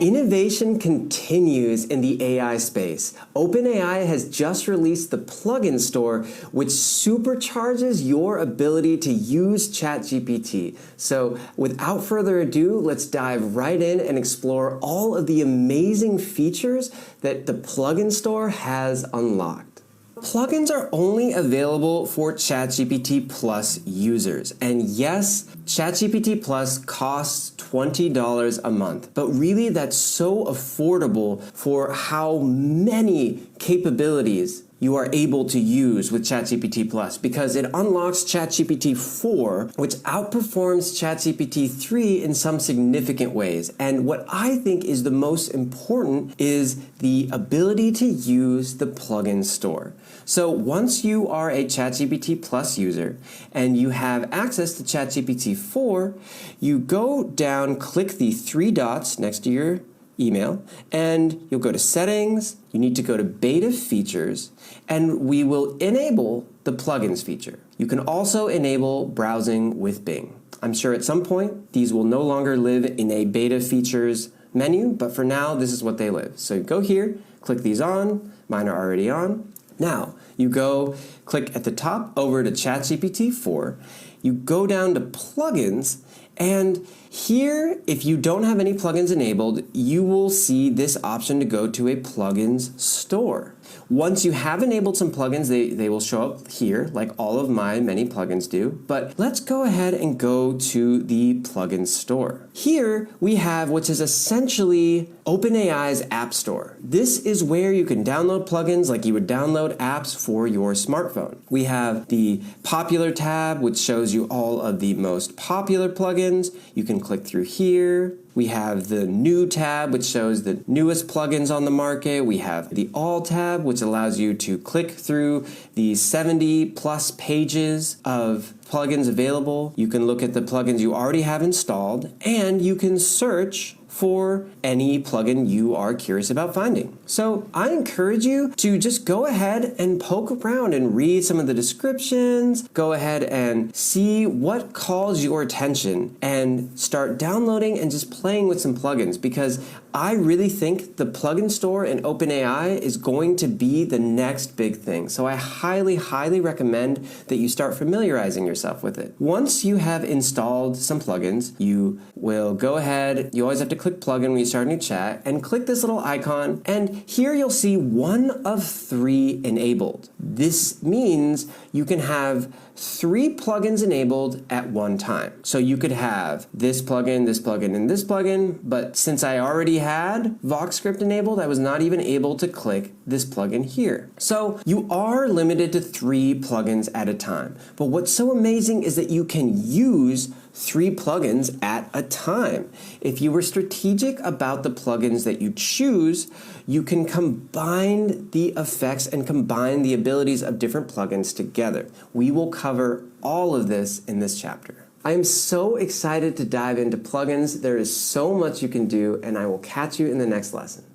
Innovation continues in the AI space. OpenAI has just released the plugin store, which supercharges your ability to use ChatGPT. So without further ado, let's dive right in and explore all of the amazing features that the plugin store has unlocked. Plugins are only available for ChatGPT Plus users. And yes, ChatGPT Plus costs $20 a month. But really, that's so affordable for how many capabilities you are able to use with ChatGPT Plus, because it unlocks ChatGPT 4, which outperforms ChatGPT 3 in some significant ways. And what I think is the most important is the ability to use the plugin store. So once you are a ChatGPT Plus user and you have access to ChatGPT 4, you go down, click the three dots next to your email, and you'll go to settings, you need to go to beta features, and we will enable the plugins feature. You can also enable browsing with Bing. I'm sure at some point these will no longer live in a beta features menu, but for now this is what they live. So go here, click these on, mine are already on. Now you go click at the top over to ChatGPT 4, you go down to plugins, and here, if you don't have any plugins enabled, you will see this option to go to a plugins store. Once you have enabled some plugins, they will show up here, like all of my many plugins do. But let's go ahead and go to the plugins store. Here we have what is essentially OpenAI's App Store. This is where you can download plugins like you would download apps for your smartphone. We have the popular tab, which shows you all of the most popular plugins. You can click through here. We have the new tab, which shows the newest plugins on the market. We have the all tab, which allows you to click through the 70 plus pages of plugins available. You can look at the plugins you already have installed, and you can search for any plugin you are curious about finding. So I encourage you to just go ahead and poke around and read some of the descriptions, go ahead and see what calls your attention and start downloading and just playing with some plugins, because I really think the plugin store in OpenAI is going to be the next big thing. So I highly, highly recommend that you start familiarizing yourself with it. Once you have installed some plugins, you will go ahead, you always have to click plugin when you start a new chat, and click this little icon, and here you'll see one of 3 enabled. This means you can have 3 plugins enabled at one time. So you could have this plugin, and this plugin, but since I already had VoxScript enabled, I was not even able to click this plugin here. So you are limited to 3 plugins at a time. But what's so amazing is that you can use 3 plugins at a time. If you were strategic about the plugins that you choose, you can combine the effects and combine the abilities of different plugins together. We will cover all of this in this chapter. I am so excited to dive into plugins. There is so much you can do, and I will catch you in the next lesson.